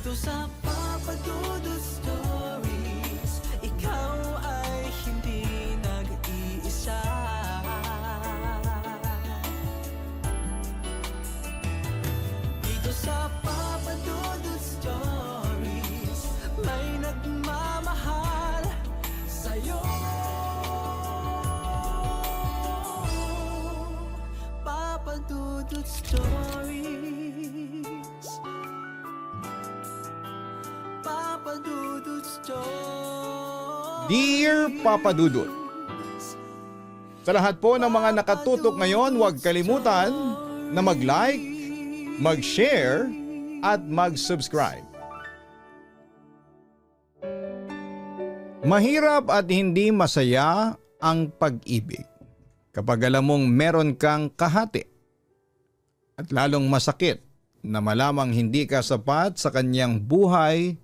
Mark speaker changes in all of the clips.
Speaker 1: Dito sa Papa Dudut Stories, ikaw ay hindi nag-iisa. Dito sa Papa Dudut Stories, may nagmamahal sa'yo. Papa Dudut Stories, Papa Dudut Stories.
Speaker 2: Dear Papa Dudut, sa lahat po ng mga nakatutok ngayon, huwag kalimutan na mag-like, mag-share at mag-subscribe. Mahirap at hindi masaya ang pag-ibig kapag alam mong meron kang kahati. At lalong masakit na malamang hindi ka sapat sa kanyang buhay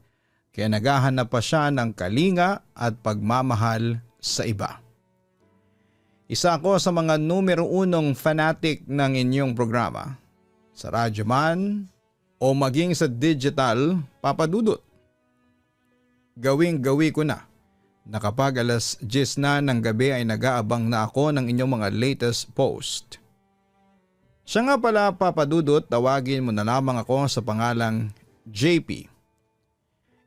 Speaker 2: kaya naghahanap pa siya ng kalinga at pagmamahal sa iba. Isa ako sa mga numero unong fanatic ng inyong programa. Sa radyo man o maging sa digital, Papa Dudut. Gawing-gawi ko na kapag alas 10 na ng gabi ay nag-aabang na ako ng inyong mga latest post. Siya nga pala, Papa Dudut, tawagin mo na lamang ako sa pangalang JP.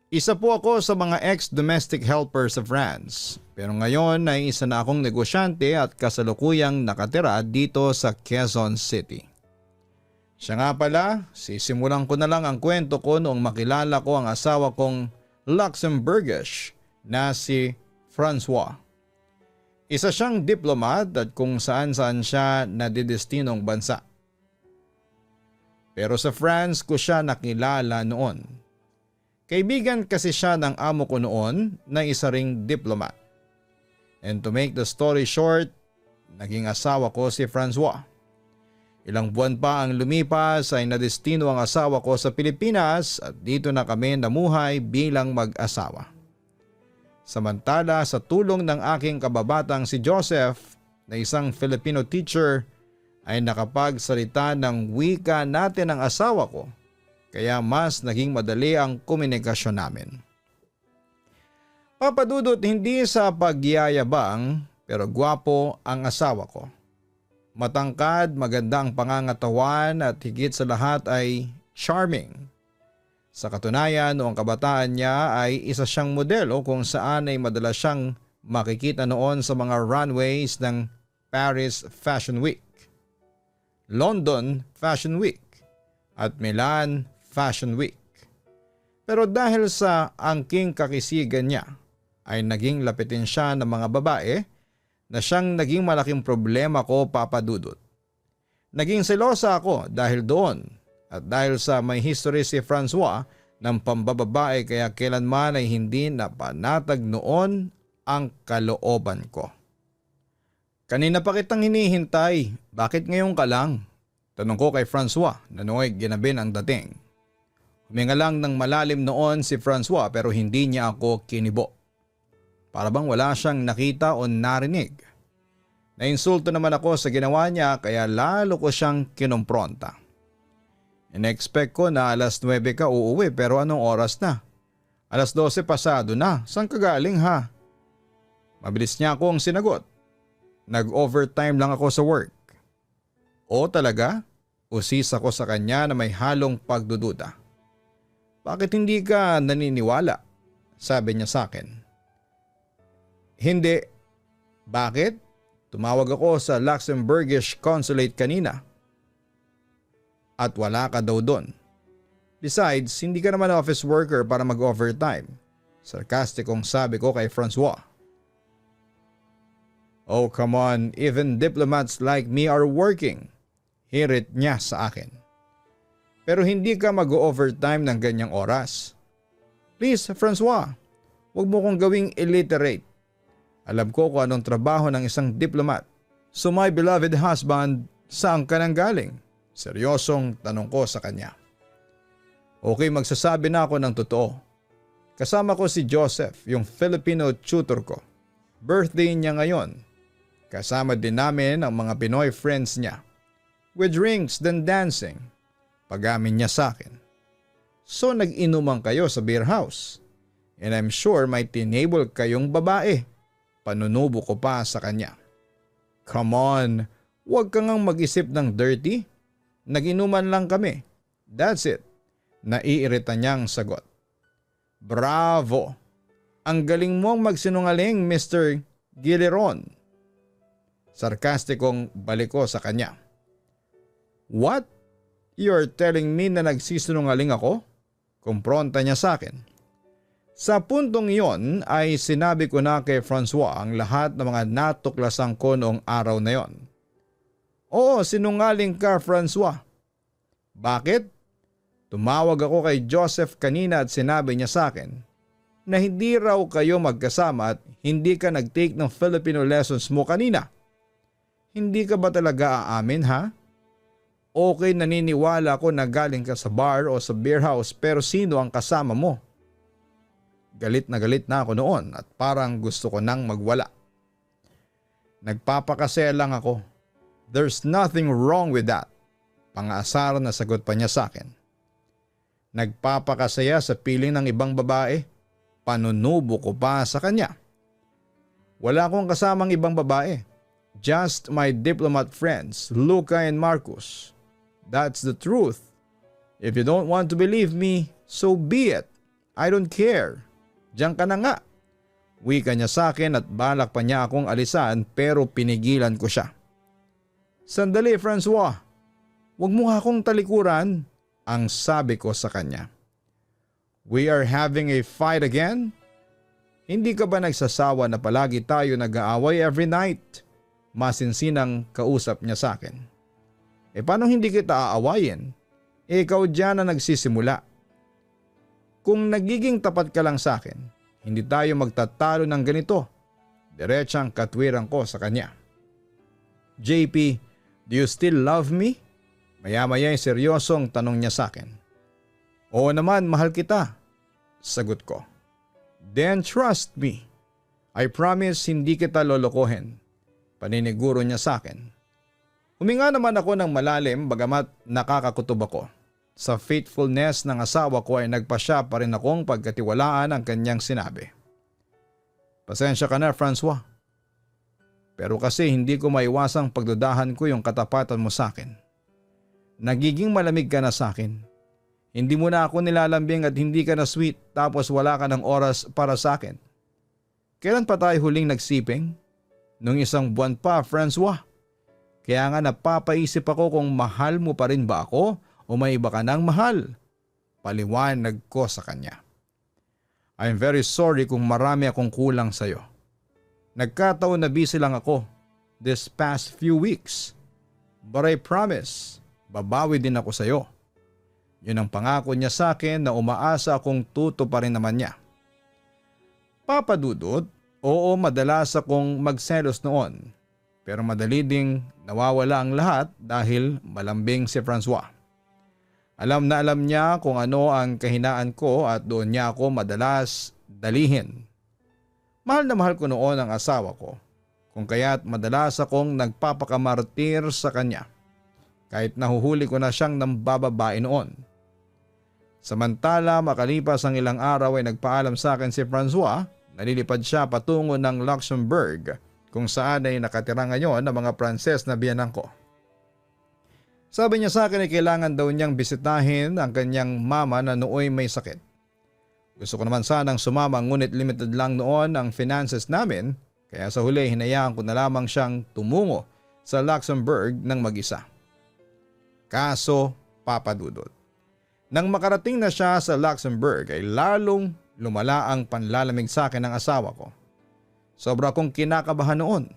Speaker 2: Isa po ako sa mga ex-domestic helper sa France, pero ngayon ay isa na akong negosyante at kasalukuyang nakatira dito sa Quezon City. Siya nga pala, sisimulan ko na lang ang kwento ko noong makilala ko ang asawa kong Luxembourgish na si Francois. Isa siyang diplomat at kung saan-saan siya nadidestinong bansa. Pero sa France ko siya nakilala noon. Kaibigan kasi siya ng amo ko noon na isa ring diplomat. And to make the story short, naging asawa ko si Francois. Ilang buwan pa ang lumipas ay nadestino ang asawa ko sa Pilipinas at dito na kami namuhay bilang mag-asawa. Samantala sa tulong ng aking kababatang si Joseph na isang Filipino teacher ay nakapagsalita ng wika natin ng asawa ko kaya mas naging madali ang komunikasyon namin. Papa Dudut, hindi sa pagyayabang pero gwapo ang asawa ko. Matangkad, maganda ang pangangatawan at higit sa lahat ay charming. Sa katunayan, noong kabataan niya ay isa siyang modelo kung saan ay madalas siyang makikita noon sa mga runways ng Paris Fashion Week, London Fashion Week at Milan Fashion Week. Pero dahil sa angking kakisigan niya ay naging lapitin siya ng mga babae na siyang naging malaking problema ko, Papa Dudut. Naging selosa ako dahil doon at dahil sa may history si Francois ng pambababae kaya kailanman ay hindi napanatag noon ang kalooban ko. Kanina pa kitang hinihintay, bakit ngayon ka lang? Tanong ko kay Francois na nooy ginabin ang dating. Huminga lang ng malalim noon si Francois pero hindi niya ako kinibo. Para bang wala siyang nakita o narinig. Nainsulto naman ako sa ginawa niya kaya lalo ko siyang kinompronta. In-expect ko na alas 9 ka uuwi pero anong oras na? Alas 12 pasado na, saan ka galing ha? Mabilis niya akong sinagot. Nag-overtime lang ako sa work. O talaga? Usis ako sa kanya na may halong pagdududa. Bakit hindi ka naniniwala? Sabi niya sa akin. Hindi. Bakit? Tumawag ako sa Luxembourgish consulate kanina. At wala ka daw doon. Besides, hindi ka naman office worker para mag-overtime. Sarkastikong sabi ko kay Francois. Oh come on, even diplomats like me are working. Hirit niya sa akin. Pero hindi ka mag-overtime ng ganyang oras. Please, Francois, huwag mo kong gawing illiterate. Alam ko kung anong trabaho ng isang diplomat. So my beloved husband, saan ka nang galing? Seryosong tanong ko sa kanya. Okay, magsasabi na ako ng totoo. Kasama ko si Joseph, yung Filipino tutor ko. Birthday niya ngayon. Kasama din namin ang mga Pinoy friends niya. With drinks then dancing. Pag-amin niya sa akin. So nag-inuman kayo sa beer house. And I'm sure may tinable kayong babae. Panunubo ko pa sa kanya. Come on, huwag ka ngang mag-isip ng dirty. Nag-inuman lang kami. That's it. Naiirita niyang sagot. Bravo! Ang galing mong magsinungaling, Mr. Gileron. Sarkastikong balik ko sa kanya. What? You're telling me na nagsisinungaling ako? Kumpronta niya sa akin. Sa puntong iyon ay sinabi ko na kay Francois ang lahat ng mga natuklasan ko noong araw na yon. Oo, sinungaling ka, Francois. Bakit? Tumawag ako kay Joseph kanina at sinabi niya sa akin na hindi raw kayo magkasama at hindi ka nag-take ng Filipino lessons mo kanina. Hindi ka ba talaga aamin, ha? Okay, naniniwala ko na galing ka sa bar o sa beer house, pero sino ang kasama mo? Galit na ako noon at parang gusto ko nang magwala. Nagpapakasaya lang ako. There's nothing wrong with that. Pang-aasar na sagot pa niya sa akin. Nagpapakasaya sa piling ng ibang babae. Panunubo ko pa sa kanya. Wala akong kasamang ibang babae. Just my diplomat friends, Luca and Marcus. That's the truth. If you don't want to believe me, so be it. I don't care. Diyan ka na nga. Wika niya sa akin at balak pa niya akong alisan pero pinigilan ko siya. Sandali, Francois. Huwag mo akong talikuran, ang sabi ko sa kanya. We are having a fight again? Hindi ka ba nagsasawa na palagi tayo nag-aaway every night? Masinsinang kausap niya sa akin. Paano hindi kita aawayin? Ikaw dyan na nagsisimula. Kung nagiging tapat ka lang sa akin, hindi tayo magtatalo ng ganito. Diretsang katwiran ko sa kanya. JP, do you still love me? Maya-maya ay seryosong tanong niya sa akin. Oo naman, mahal kita. Sagot ko. Then trust me. I promise hindi kita lolokohin. Paniniguro niya sa akin. Huminga naman ako ng malalim bagamat nakakakutob ako. Sa faithfulness ng asawa ko ay nagpasya pa rin akong pagkatiwalaan ang kanyang sinabi. Pasensya ka na, Francois. Pero kasi hindi ko maiwasang pagdudahan ko yung katapatan mo sa akin. Nagiging malamig ka na sa akin. Hindi mo na ako nilalambing at hindi ka na sweet tapos wala ka ng oras para sa akin. Kailan pa tayo huling nagsiping? Nung isang buwan pa, Francois. Kaya nga napapaisip ako kung mahal mo pa rin ba ako o may iba ka ng mahal. Paliwanag ko sa kanya. I'm very sorry kung marami akong kulang sa'yo. Nagkataon na busy lang ako this past few weeks. But I promise, babawi din ako sa'yo. Yun ang pangako niya sa akin na umaasa akong tuto pa rin naman niya. Papadudot, oo, madalas akong magselos noon. Pero madali ding nawawala ang lahat dahil malambing si Francois. Alam na alam niya kung ano ang kahinaan ko at doon niya ako madalas dalihin. Mahal na mahal ko noon ang asawa ko, kung kaya't madalas akong nagpapakamartir sa kanya. Kahit nahuhuli ko na siyang nambababae noon. Samantala makalipas ang ilang araw ay nagpaalam sa akin si Francois, nalilipad siya patungo ng Luxembourg kung saan ay nakatira ngayon ng mga Pranses na biyanang ko. Sabi niya sa akin ay kailangan daw niyang bisitahin ang kanyang mama na nooy may sakit. Gusto ko naman sanang sumama ngunit limited lang noon ang finances namin kaya sa huli hinayaan ko na lamang siyang tumungo sa Luxembourg ng mag-isa. Kaso papadudot. Nang makarating na siya sa Luxembourg ay lalong lumala ang panlalamig sa akin ng asawa ko. Sobra kong kinakabahan noon.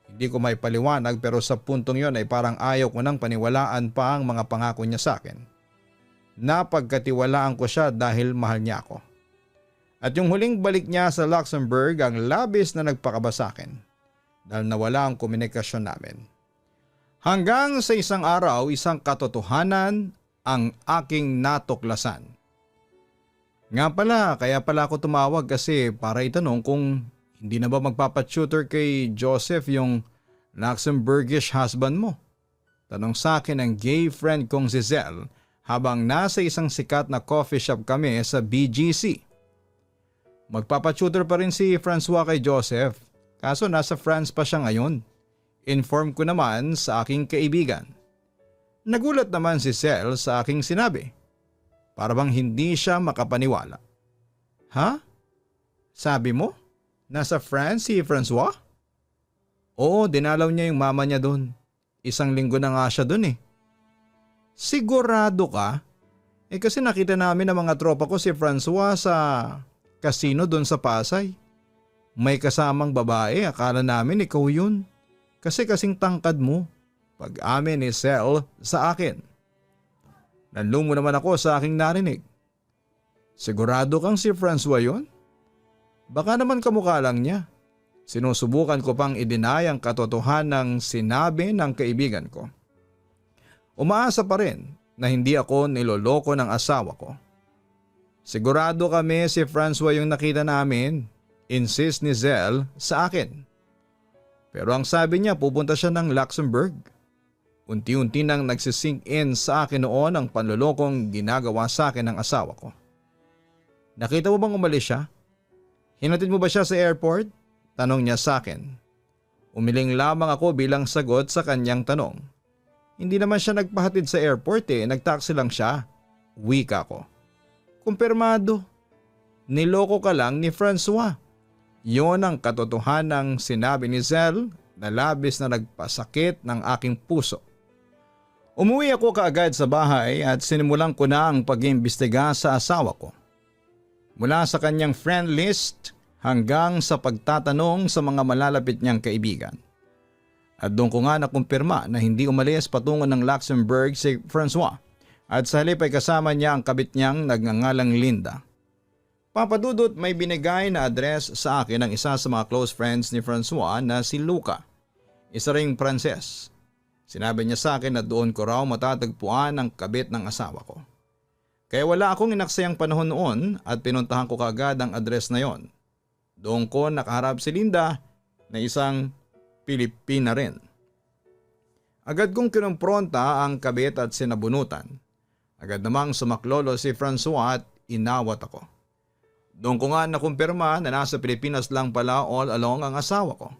Speaker 2: Hindi ko may paliwanag pero sa puntong yon ay parang ayaw ko nang paniwalaan pa ang mga pangako niya sa akin. Napagkatiwalaan ko siya dahil mahal niya ako. At yung huling balik niya sa Luxembourg ang labis na nagpakaba sa akin dahil nawala ang komunikasyon namin. Hanggang sa isang araw, isang katotohanan ang aking natuklasan. Nga pala, kaya pala ako tumawag kasi para itanong kung hindi na ba magpapatutor kay Joseph yung Luxembourgish husband mo? Tanong sa akin ng gay friend kong si Zell habang nasa isang sikat na coffee shop kami sa BGC. Magpapatutor pa rin si Francois kay Joseph, kaso nasa France pa siya ngayon. Inform ko naman sa aking kaibigan. Nagulat naman si Sel sa aking sinabi. Para bang hindi siya makapaniwala. Ha? Sabi mo? Nasa France si Francois? Oo, dinalaw niya yung mama niya doon. 1 linggo na nga siya doon eh. Sigurado ka? Kasi nakita namin ng mga tropa ko si Francois sa casino doon sa Pasay. May kasamang babae, akala namin ikaw yun. Kasi kasing tangkad mo. Pag-amin ni Sel sa akin. Nanlumo naman ako sa aking narinig. Sigurado kang si Francois yun? Baka naman kamukha lang niya. Sinusubukan ko pang i-deny ang katotohanan ng sinabi ng kaibigan ko. Umaasa pa rin na hindi ako niloloko ng asawa ko. Sigurado kami si Francois yung nakita namin, insist ni Zell sa akin. Pero ang sabi niya pupunta siya ng Luxembourg. Unti-unti nang nagsisink in sa akin noon ang panlolokong ginagawa sa akin ng asawa ko. Nakita mo bang umalis siya? Hinatid mo ba siya sa airport? Tanong niya sa akin. Umiling lamang ako bilang sagot sa kanyang tanong. Hindi naman siya nagpahatid sa airport nagtaksi lang siya. Wika ko. Kumpirmado. Niloko ka lang ni Francois. Yon ang katotohanang sinabi ni Zell na labis na nagpasakit ng aking puso. Umuwi ako kaagad sa bahay at sinimulan ko na ang pag-iimbestiga sa asawa ko. Mula sa kanyang friend list hanggang sa pagtatanong sa mga malalapit niyang kaibigan. At doon ko nga nakumpirma na hindi umalis patungo ng Luxembourg si Francois at sa halip ay kasama niya ang kabit niyang nagngangalang Linda. Papadudot may binigay na address sa akin ng isa sa mga close friends ni Francois na si Luca, isa ring Pranses. Sinabi niya sa akin na doon ko raw matatagpuan ang kabit ng asawa ko. Kaya wala akong inaksayang panahon noon at pinuntahan ko kaagad ang address na yon. Doon ko nakaharap si Linda na isang Pilipina rin. Agad kong kinumpronta ang kabit at sinabunutan. Agad namang sumaklolo si Francois at inawat ako. Doon ko nga nakumpirma na nasa Pilipinas lang pala all along ang asawa ko.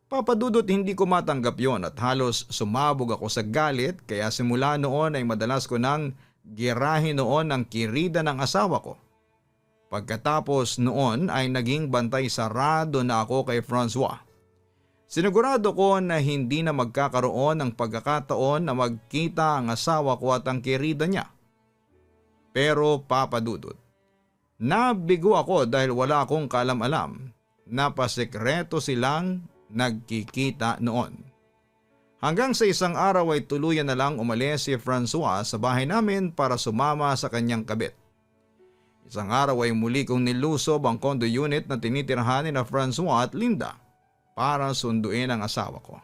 Speaker 2: Papadudot hindi ko matanggap yon at halos sumabog ako sa galit kaya simula noon ay madalas ko nang girahin noon ang kirida ng asawa ko. Pagkatapos noon ay naging bantay sarado na ako kay Francois. Sinigurado ko na hindi na magkakaroon ng pagkakataon na magkita ang asawa ko at ang kirida niya. Pero papadudot, nabigo ako dahil wala akong kalam-alam na pasekreto silang nagkikita noon. Hanggang sa isang araw ay tuluyan na lang umalis si Francois sa bahay namin para sumama sa kanyang kabit. Isang araw ay muli kong nilusob ang condo unit na tinitirhan ni na Francois at Linda para sunduin ang asawa ko.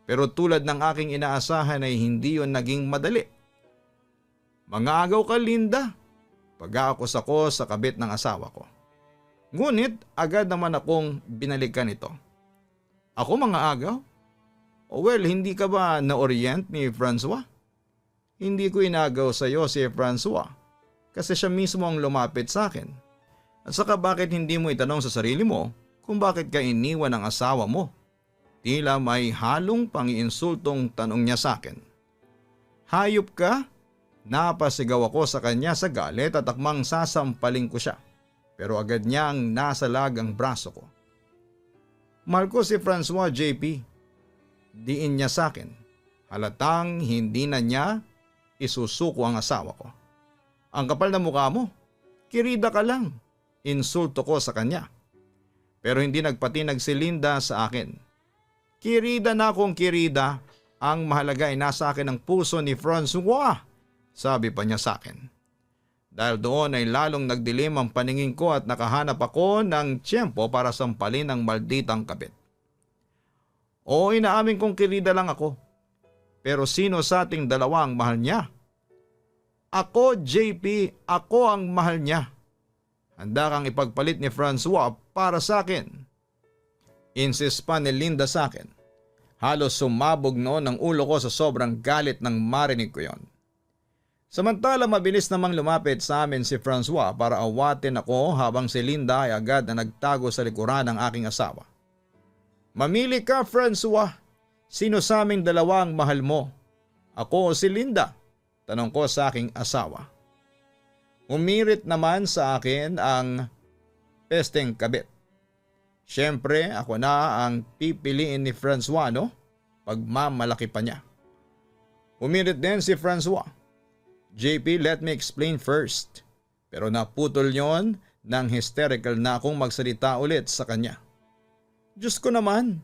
Speaker 2: Pero tulad ng aking inaasahan ay hindi yon naging madali. Mangagaw ka, Linda, pag-aakos ako sa kabit ng asawa ko. Ngunit agad naman akong binalikan ito. Ako mga agaw? Well, hindi ka ba na-orient ni Francois? Hindi ko inagaw sa iyo si Francois kasi siya mismo ang lumapit sa akin. At saka bakit hindi mo itanong sa sarili mo kung bakit ka iniwan ng asawa mo? Tila may halong pangiinsultong tanong niya sa akin. Hayop ka? Napasigaw ako sa kanya sa galit at akmang sasampaling ko siya. Pero agad niyang nasalag ang braso ko. Mahal ko si Francois, JP. Diin niya sa akin. Halatang hindi na niya isusuko ang asawa ko. Ang kapal na mukha mo. Kirida ka lang. Insulto ko sa kanya. Pero hindi nagpatinag si Linda sa akin. Kirida na akong kirida. Ang mahalaga ay nasa akin ang puso ni Francois. Sabi pa niya sa akin. Dahil doon ay lalong nagdilim ang paningin ko at nakahanap ako ng tiyempo para sampalin ang malditang kabit. Oo, inaamin kong kirida lang ako. Pero sino sa ating dalawa ang mahal niya? Ako, JP, ako ang mahal niya. Handa kang ipagpalit ni Francois para sa akin. Insist pa ni Linda sa akin. Halos sumabog noon ang ulo ko sa sobrang galit nang marinig ko yon. Samantala mabilis namang lumapit sa amin si Francois para awatin ako habang si Linda ay agad na nagtago sa likuran ng aking asawa. Mamili ka, Francois. Sino sa aming dalawang mahal mo? Ako o si Linda? Tanong ko sa aking asawa. Umirit naman sa akin ang pesteng kabit. Siyempre ako na ang pipiliin ni Francois, no? Pagmamalaki pa niya. Umirit din si Francois. JP, let me explain first. Pero naputol yon nang hysterical na akong magsalita ulit sa kanya. Diyos ko naman.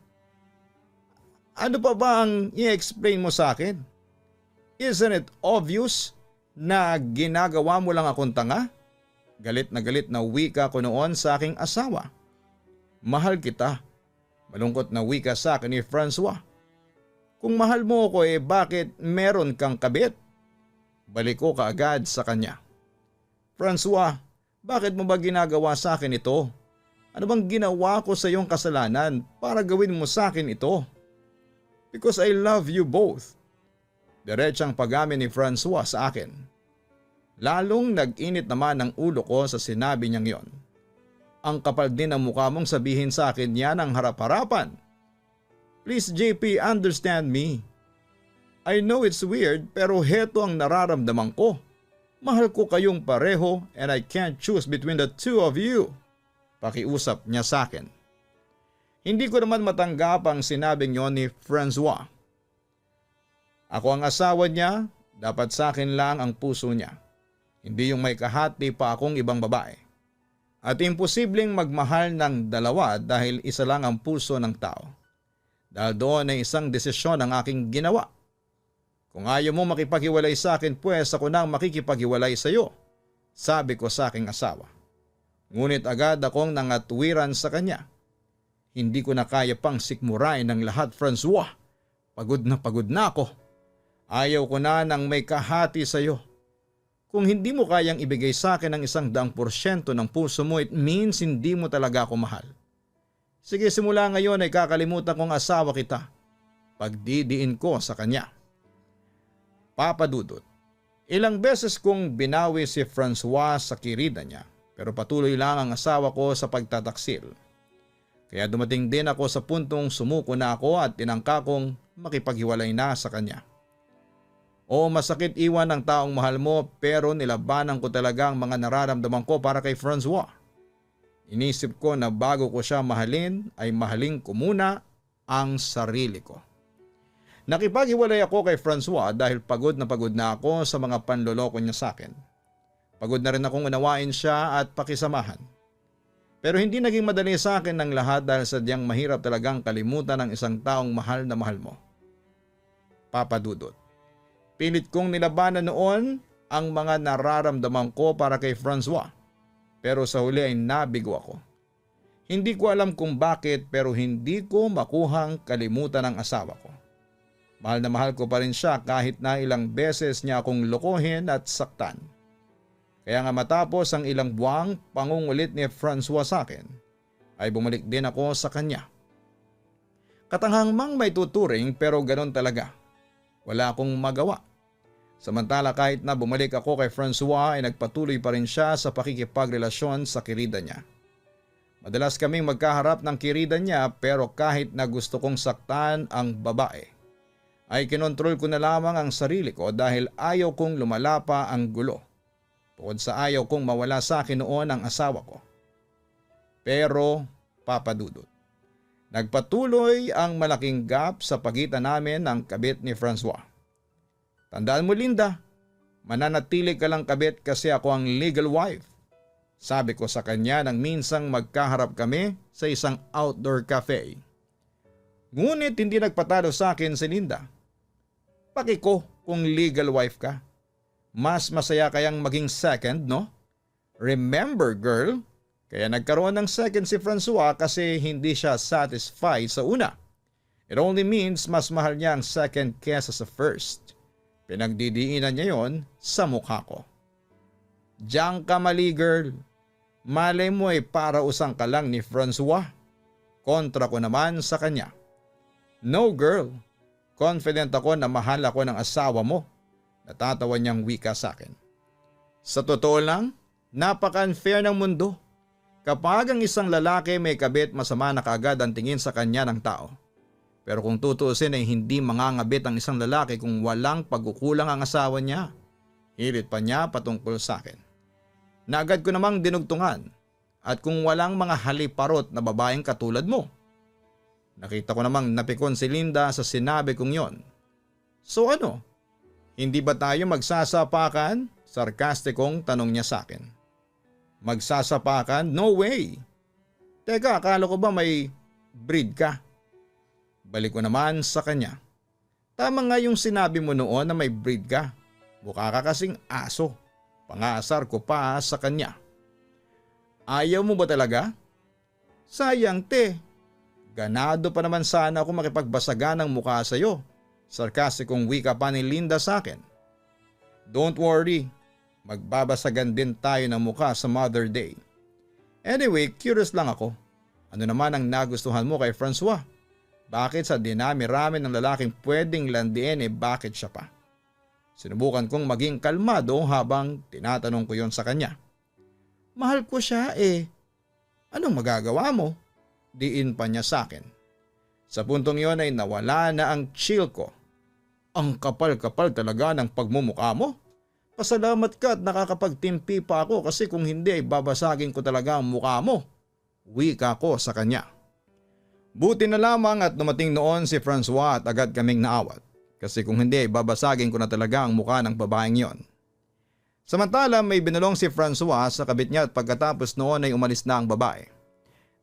Speaker 2: Ano pa ba ang i-explain mo sa akin? Isn't it obvious na ginagawa mo lang akong tanga? Galit na wika ko noon sa aking asawa. Mahal kita. Malungkot na wika sa akin ni Francois. Kung mahal mo ako bakit meron kang kabit? Balik ko kaagad sa kanya. Francois, bakit mo ba ginagawa sa akin ito? Ano bang ginawa ko sa iyong kasalanan para gawin mo sa akin ito? Because I love you both. Diretsang pag-amin ni Francois sa akin. Lalong nag-init naman ang ulo ko sa sinabi niyang yon. Ang kapal din ang mukha mong sabihin sa akin yan ang harap-harapan. Please JP, understand me. I know it's weird pero heto ang nararamdaman ko. Mahal ko kayong pareho and I can't choose between the two of you. Pakiusap niya sa akin. Hindi ko naman matanggap ang sinabing yon ni Francois. Ako ang asawa niya, dapat sa akin lang ang puso niya. Hindi yung may kahati pa akong ibang babae. At imposibleng magmahal ng dalawa dahil isa lang ang puso ng tao. Dahil doon ay isang desisyon ang aking ginawa. Kung ayaw mo makipaghiwalay sa akin, pues ako nang makikipaghiwalay sa iyo, sabi ko sa aking asawa. Ngunit agad akong nangatwiran sa kanya. Hindi ko na kaya pang sikmurain ng lahat, Francois. Pagod na ako. Ayaw ko na ng may kahati sa iyo. Kung hindi mo kayang ibigay sa akin ang 100% ng puso mo, it means hindi mo talaga ako mahal. Sige, simula ngayon ay kakalimutan kong asawa kita. Pagdidiin ko sa kanya. Papa Dudut, ilang beses kong binawi si Francois sa kirida niya pero patuloy lang ang asawa ko sa pagtataksil. Kaya dumating din ako sa puntong sumuko na ako at tinangka kong makipaghiwalay na sa kanya. O masakit iwan ng taong mahal mo pero nilabanan ko talaga ang mga nararamdaman ko para kay Francois. Inisip ko na bago ko siya mahalin ay mahalin ko muna ang sarili ko. Nakipaghiwalay ako kay Francois dahil pagod na ako sa mga panloloko niya sa akin. Pagod na rin akong unawain siya at pakisamahan. Pero hindi naging madali sa akin ng lahat dahil sadyang mahirap talagang kalimutan ang isang taong mahal na mahal mo. Papa Dudut, pilit kong nilabanan noon ang mga nararamdaman ko para kay Francois. Pero sa huli ay nabigo ako. Hindi ko alam kung bakit pero hindi ko makuhang kalimutan ang asawa ko. Mahal na mahal ko pa rin siya kahit na ilang beses niya akong lokohin at saktan. Kaya nga matapos ang ilang buwang pangungulit ni Francois sa akin, ay bumalik din ako sa kanya. Katanghang mang may tuturing pero ganun talaga. Wala akong magawa. Samantala kahit na bumalik ako kay Francois ay nagpatuloy pa rin siya sa pakikipagrelasyon sa kirida niya. Madalas kaming magkaharap ng kirida niya pero kahit na gusto kong saktan ang babae, ay kinontrol ko na lamang ang sarili ko dahil ayaw kong lumala pa ang gulo. Bukod sa ayaw kong mawala sa akin noon ang asawa ko. Pero Papa Dudut, nagpatuloy ang malaking gap sa pagitan namin ng kabit ni Francois. Tandaan mo Linda, mananatili ka lang kabit kasi ako ang legal wife. Sabi ko sa kanya nang minsang magkaharap kami sa isang outdoor cafe. Ngunit hindi nagpatalo sa akin si Linda. Pakiko kung legal wife ka. Mas masaya kayang maging second, no? Remember girl, kaya nagkaroon ng second si Francois kasi hindi siya satisfied sa una. It only means mas mahal niya ang second kesa sa first. Pinagdidiinan niya yon sa mukha ko. Diyan ka mali girl. Malay mo ay para usang ka lang ni Francois. Kontra ko naman sa kanya. No girl. Confident ako na mahal ako ng asawa mo. Natatawa niyang wika sa akin. Sa totoo lang, napaka-unfair ng mundo. Kapag ang isang lalaki may kabit, masama na kaagad ang tingin sa kanya ng tao. Pero kung tutuusin ay hindi mangangabit ang isang lalaki kung walang pagkukulang ang asawa niya. Hirit pa niya patungkol sa akin. Naagad ko namang dinugtungan. At kung walang mga haliparot na babaeng katulad mo. Nakita ko namang napikon si Linda sa sinabi kong yon. So ano? Hindi ba tayo magsasapakan? Sarkastikong tanong niya sa akin. Magsasapakan? No way! Teka, akala ko ba may breed ka? Balik ko naman sa kanya. Tama nga yung sinabi mo noon na may breed ka. Mukha ka kasing aso. Pangasar ko pa sa kanya. Ayaw mo ba talaga? Sayang te. Ganado pa naman sana ako makipagbasagan ng mukha sa'yo. Sarkastikong wika pa ni Linda sa akin. Don't worry. Magbabasagan din tayo ng mukha sa Mother Day. Anyway, curious lang ako. Ano naman ang nagustuhan mo kay Francois? Bakit sa dinami-rami ng lalaking pwedeng landiin bakit siya pa? Sinubukan kong maging kalmado habang tinatanong ko yon sa kanya. Mahal ko siya Anong magagawa mo? Diin pa niya sa akin. Sa puntong yon ay nawala na ang chill ko. Ang kapal-kapal talaga ng pagmumukha mo. Pasalamat ka at nakakapagtimpi pa ako kasi kung hindi ay babasagin ko talaga ang mukha mo. Wika ko sa kanya. Buti na lamang at dumating noon si Francois at agad kaming naawat. Kasi kung hindi ay babasagin ko na talaga ang mukha ng babaeng yon. Samantala may binulong si Francois sa kabit niya at pagkatapos noon ay umalis na ang babae.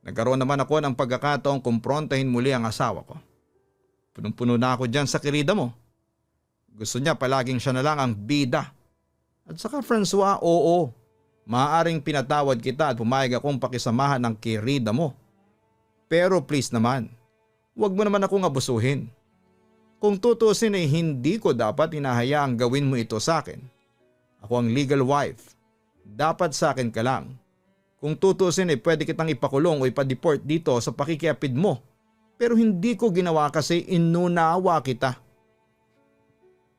Speaker 2: Nagkaroon naman ako ng pagkakataong kumprontahin muli ang asawa ko. Punong-puno na ako dyan sa kirida mo. Gusto niya palaging siya na lang ang bida. At saka Francois, oo, maaaring pinatawad kita at pumayag akong pakisamahan ng kirida mo. Pero please naman, huwag mo naman akong abusuhin. Kung tutusin ay hindi ko dapat hinahayaang gawin mo ito sa akin. Ako ang legal wife. Dapat sa akin ka lang. Kung tutusin ay pwede kitang ipakulong o ipadeport dito sa pakikiapid mo. Pero hindi ko ginawa kasi inunawa kita.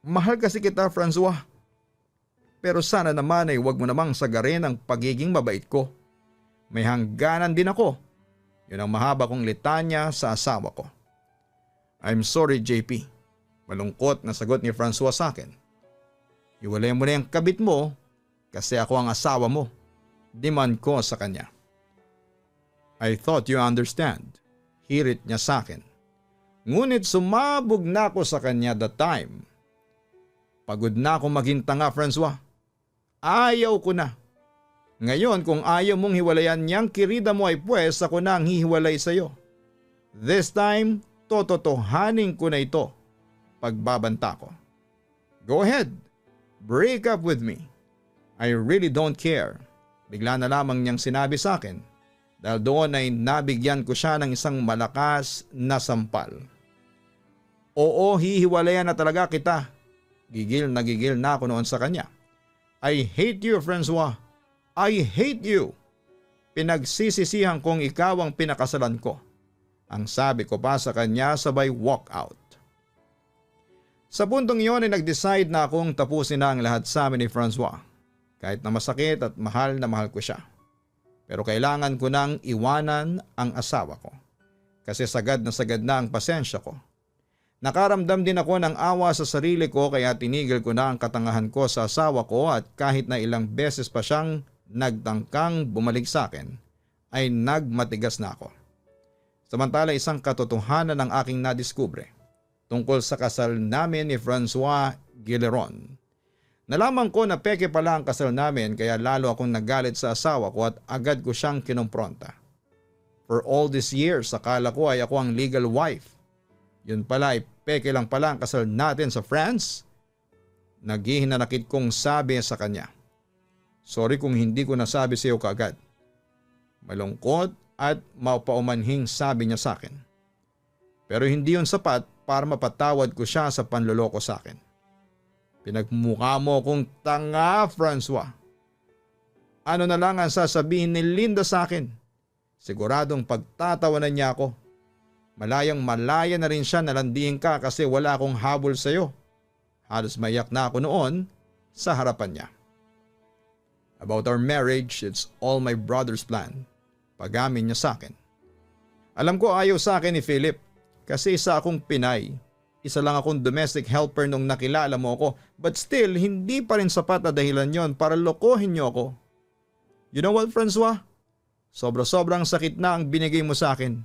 Speaker 2: Mahal kasi kita, Francois. Pero sana naman ay huwag mo namang sagarin ang pagiging mabait ko. May hangganan din ako. Yun ang mahaba kong litanya sa asawa ko. I'm sorry, JP. Malungkot na sagot ni Francois sa akin. Iwalay mo na yung kabit mo kasi ako ang asawa mo. Demand ko sa kanya. I thought you understand. Hirit niya sa akin. Ngunit sumabog na ako sa kanya that time. Pagod na ako maging tanga, Francois. Ayaw ko na. Ngayon kung ayaw mong hiwalayan niyang kirida mo ay pwes ako na ang hihiwalay sa iyo. This time, tototohanin ko na ito. Pagbabanta ko. Go ahead. Break up with me. I really don't care. Bigla na lamang niyang sinabi sa akin dahil doon ay nabigyan ko siya ng isang malakas na sampal. Oo, hihiwalayan na talaga kita. Gigil na ako noon sa kanya. I hate you, Francois. I hate you. Pinagsisisihan kong ikaw ang pinakasalan ko. Ang sabi ko pa sa kanya sabay walk out. Sa puntong iyon ay nag-decide na akong tapusin na ang lahat sa amin ni Francois. Kahit na masakit at mahal na mahal ko siya. Pero kailangan ko nang iwanan ang asawa ko. Kasi sagad na ang pasensya ko. Nakaramdam din ako ng awa sa sarili ko kaya tinigil ko na ang katangahan ko sa asawa ko at kahit na ilang beses pa siyang nagtangkang bumalik sa akin, ay nagmatigas na ako. Samantala isang katotohanan ang aking nadiskubre tungkol sa kasal namin ni Francois Guilleron. Nalaman ko na peke pala ang kasal namin kaya lalo akong nagalit sa asawa ko at agad ko siyang kinumpronta. For all these years, akala ko ay ako ang legal wife. Yun pala ay peke lang pala ang kasal natin sa France. Naghihinanakit kong sabi sa kanya. Sorry kung hindi ko nasabi sa iyo kaagad. Malungkot at mapaumanhing sabi niya sa akin. Pero hindi yun sapat para mapatawad ko siya sa panloloko sa akin. Pinagmukha mo kong tanga, Francois. Ano na lang ang sasabihin ni Linda sa akin? Siguradong pagtatawanan niya ako. Malayang malaya na rin siya na landiin ka kasi wala akong habol sa iyo. Halos maiyak na ako noon sa harapan niya. About our marriage, it's all my brother's plan. Pag-amin niya sa akin. Alam ko ayaw sa akin ni Philip kasi isa akong Pinay. Isa lang akong domestic helper nung nakilala mo ako, but still hindi pa rin sapat na dahilan yon para lokohin niyo ako. You know what, Francois? Sobra-sobrang sakit na ang binigay mo sa akin.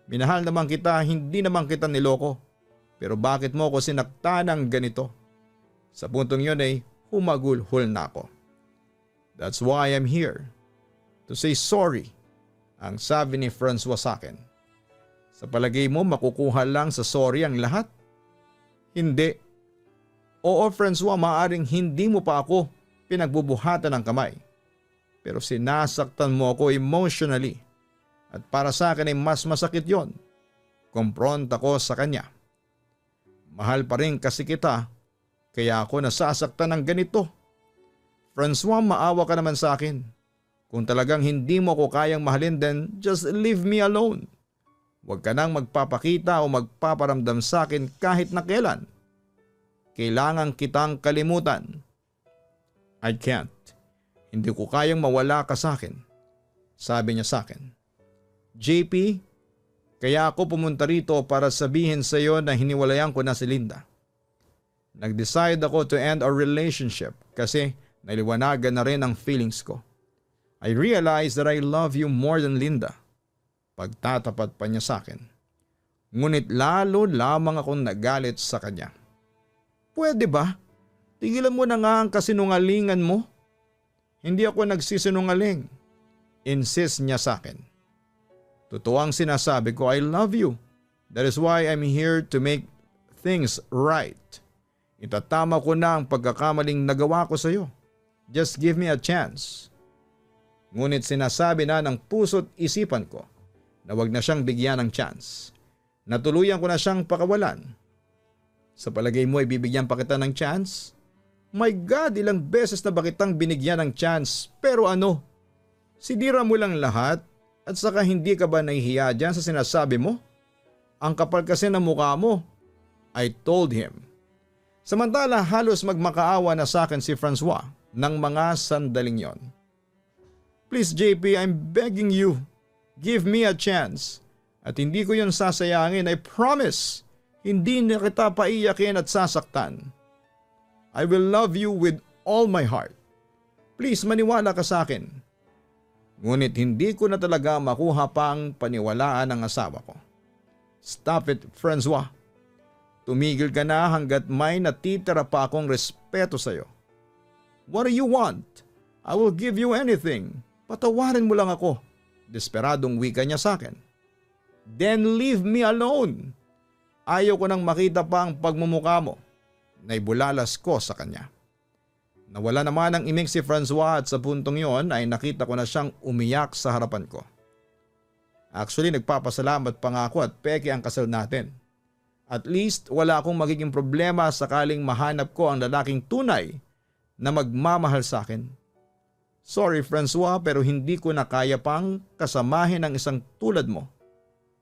Speaker 2: Minahal naman kita, hindi naman kita niloko. Pero bakit mo ako sinaktan ng ganito? Sa puntong yun ay humagulhol na ako. That's why I'm here. To say sorry, ang sabi ni Francois sa akin. Sa palagay mo makukuha lang sa sorry ang lahat? Hindi. Oo, Francois, maaaring hindi mo pa ako pinagbubuhatan ng kamay. Pero sinasaktan mo ako emotionally. At para sa akin ay mas masakit yon. Confront ako sa kanya. Mahal pa rin kasi kita, kaya ako nasasaktan ng ganito. Francois, maawa ka naman sa akin. Kung talagang hindi mo ko kayang mahalin, then just leave me alone. Huwag ka nang magpapakita o magpaparamdam sa akin kahit na kailan. Kailangan kitang kalimutan. I can't. Hindi ko kayang mawala ka sa akin. Sabi niya sa akin. JP, kaya ako pumunta rito para sabihin sa iyo na hiniwalayan ko na si Linda. Nag-decide ako to end our relationship kasi naliwanagan na rin ang feelings ko. I realized that I love you more than Linda. Pagtatapat pa niya sa akin. Ngunit lalo lamang akong nagalit sa kanya. Pwede ba? Tigilan mo na nga ang kasinungalingan mo. Hindi ako nagsisinungaling. Insist niya sa akin. Totoo ang sinasabi ko, I love you. That is why I'm here to make things right. Itatama ko na ang pagkakamaling nagawa ko sa iyo. Just give me a chance. Ngunit sinasabi na ng puso't isipan ko na wag na siyang bigyan ng chance. Natuluyan ko na siyang pakawalan. Sa palagay mo ay bibigyan pa kita ng chance? My God, ilang beses na ba kitang binigyan ng chance? Pero ano? Sinira mo lang lahat at saka hindi ka ba nahihiya dyan sa sinasabi mo? Ang kapal kasi ng mukha mo. I told him. Samantala halos magmakaawa na sa akin si Francois ng mga sandaling yon. Please JP, I'm begging you. Give me a chance. At hindi ko yun sasayangin, I promise. Hindi na kita paiyakin at sasaktan. I will love you with all my heart. Please maniwala ka sa akin. Ngunit hindi ko na talaga makuha pang paniwalaan ng asawa ko. Stop it, Francois. Tumigil ka na hanggat may natitira pa akong respeto sa iyo. What do you want? I will give you anything. Patawarin mo lang ako. Desperadong wika niya sa akin. Then leave me alone. Ayaw ko nang makita pa ang pagmumukha mo. Naibulalas ko sa kanya. Nawala naman ang imik si Francois at sa puntong yon ay nakita ko na siyang umiyak sa harapan ko. Actually nagpapasalamat pa nga ako at peke ang kasal natin. At least wala akong magiging problema sakaling mahanap ko ang lalaking tunay na magmamahal sa akin. Sorry Francois, pero hindi ko na kaya pang kasamahin ang isang tulad mo.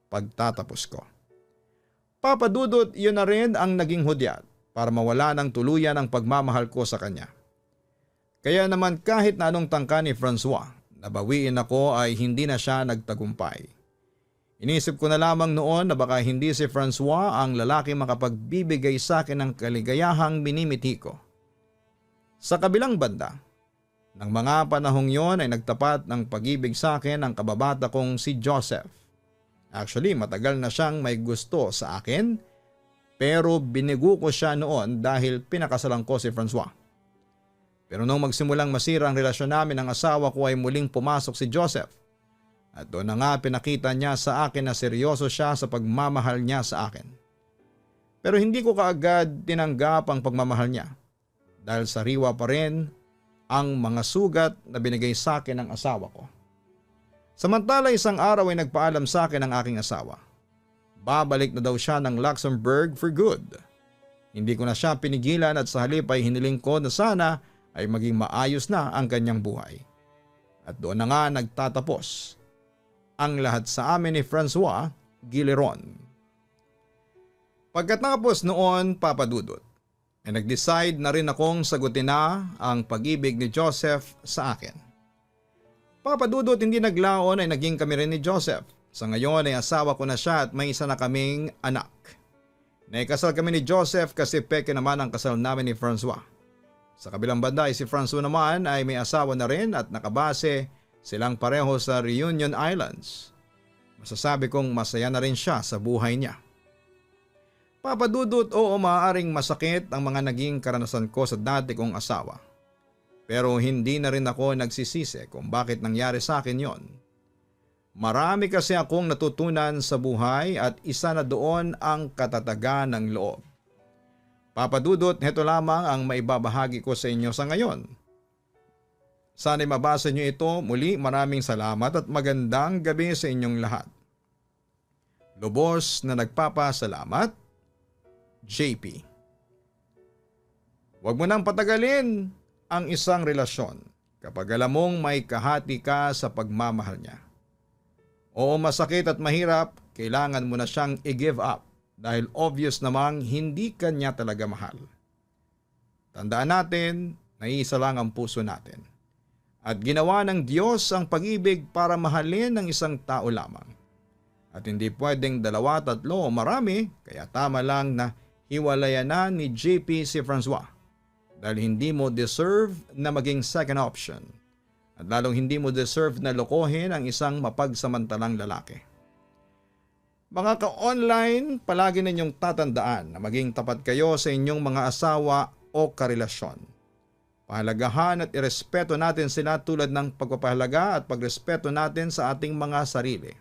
Speaker 2: Pagtatapos ko. Papa Dudut, yun na rin ang naging hudyat para mawala ng tuluyan ang pagmamahal ko sa kanya. Kaya naman kahit na anong tangka ni Francois, nabawiin ako ay hindi na siya nagtagumpay. Inisip ko na lamang noon na baka hindi si Francois ang lalaki makapagbibigay sa akin ng kaligayahang minimiti ko. Sa kabilang banda, ng mga panahong yon ay nagtapat ng pag-ibig sa akin ang kababata kong si Joseph. Actually, matagal na siyang may gusto sa akin, pero binigo ko siya noon dahil pinakasalan ko si Francois. Pero nung magsimulang masira ang relasyon namin ng asawa ko ay muling pumasok si Joseph. At doon na nga pinakita niya sa akin na seryoso siya sa pagmamahal niya sa akin. Pero hindi ko kaagad tinanggap ang pagmamahal niya dahil sariwa pa rin ang mga sugat na binigay sa akin ng asawa ko. Samantala isang araw ay nagpaalam sa akin ang aking asawa. Babalik na daw siya ng Luxembourg for good. Hindi ko na siya pinigilan at sa halip ay hiniling ko na sana ay maging maayos na ang kanyang buhay. At doon na nga nagtatapos ang lahat sa amin ni Francois Guileron. Pagkatapos noon, Papa Dudut, ay nag-decide na rin akong sagutin na ang pag-ibig ni Joseph sa akin. Papa Dudut, hindi naglaon ay naging kami rin ni Joseph. Sa ngayon ay asawa ko na siya at may isa na kaming anak. Naikasal kami ni Joseph kasi peke naman ang kasal namin ni Francois. Sa kabilang banda ay si Francois naman ay may asawa na rin at nakabase silang pareho sa Reunion Islands. Masasabi kong masaya na rin siya sa buhay niya. Papa Dudut, oo, maaaring masakit ang mga naging karanasan ko sa dati kong asawa. Pero hindi na rin ako nagsisisi kung bakit nangyari sa akin yon. Marami kasi akong natutunan sa buhay at isa na doon ang katatagan ng loob. Papa Dudut, heto lamang ang maibabahagi ko sa inyo sa ngayon. Sana'y mabasa niyo ito. Muli, maraming salamat at magandang gabi sa inyong lahat. Lubos na nagpapasalamat, JP. Huwag mo nang patagalin ang isang relasyon kapag alam mong may kahati ka sa pagmamahal niya. Oo, masakit at mahirap, kailangan mo na siyang i-give up dahil obvious namang hindi ka niya talaga mahal. Tandaan natin na isa lang ang puso natin. At ginawa ng Diyos ang pag-ibig para mahalin ng isang tao lamang. At hindi pwedeng 2, 3 o marami, kaya tama lang na hiwalayan na ni JP si Francois. Dahil hindi mo deserve na maging second option. At lalong hindi mo deserve na lokohin ang isang mapagsamantalang lalaki. Mga ka-online, palagi ninyong tatandaan na maging tapat kayo sa inyong mga asawa o karelasyon. Pahalagahan at irespeto natin sila tulad ng pagpapahalaga at pagrespeto natin sa ating mga sarili.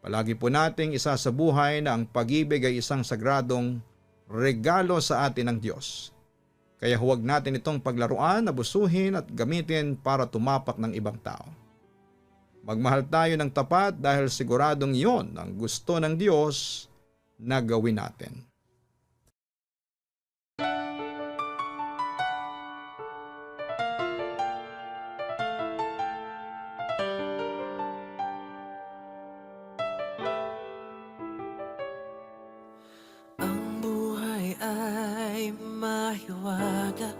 Speaker 2: Palagi po nating isasabuhay na ang pag-ibig ay isang sagradong regalo sa atin ng Diyos. Kaya huwag natin itong paglaruan, abusuhin at gamitin para tumapak ng ibang tao. Magmahal tayo ng tapat dahil siguradong yon ang gusto ng Diyos na gawin natin.
Speaker 1: Ang buhay ay mahiwaga,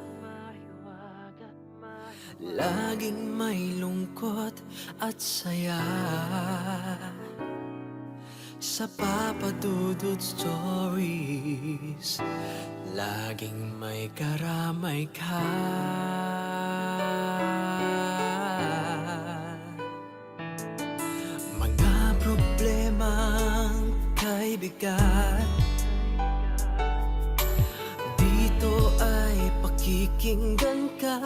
Speaker 1: laging may lungkot at saya. Sa Papa Dudut Stories, laging may karamay ka. Mga problemang kay bigat, dito ay pakikinggan ka.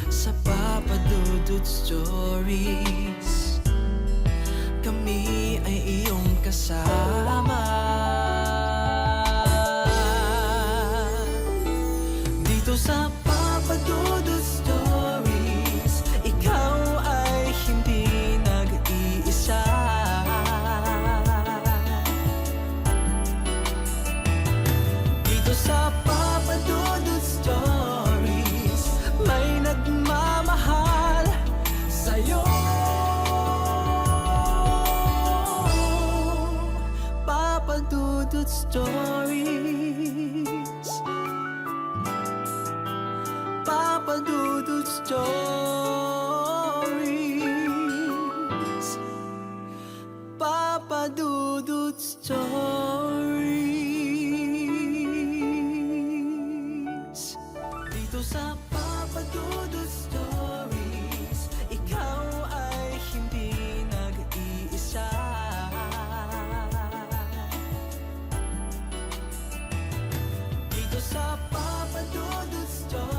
Speaker 1: Sa Papa Dudut Stories, kami ay iyong kasama. Dito sa Papa Dudut Stories, ikaw ay hindi nag-iisa. Dito sa Papa Dudut Stories, may nagmamahal sa'yo. Papa Dudut Stories, Papa Dudut Stories, Papa Dudut Stories. Dito sa Papa Dudut Stories, ikaw ay hindi nag-iisa. Dito sa Papa Dudut Stories,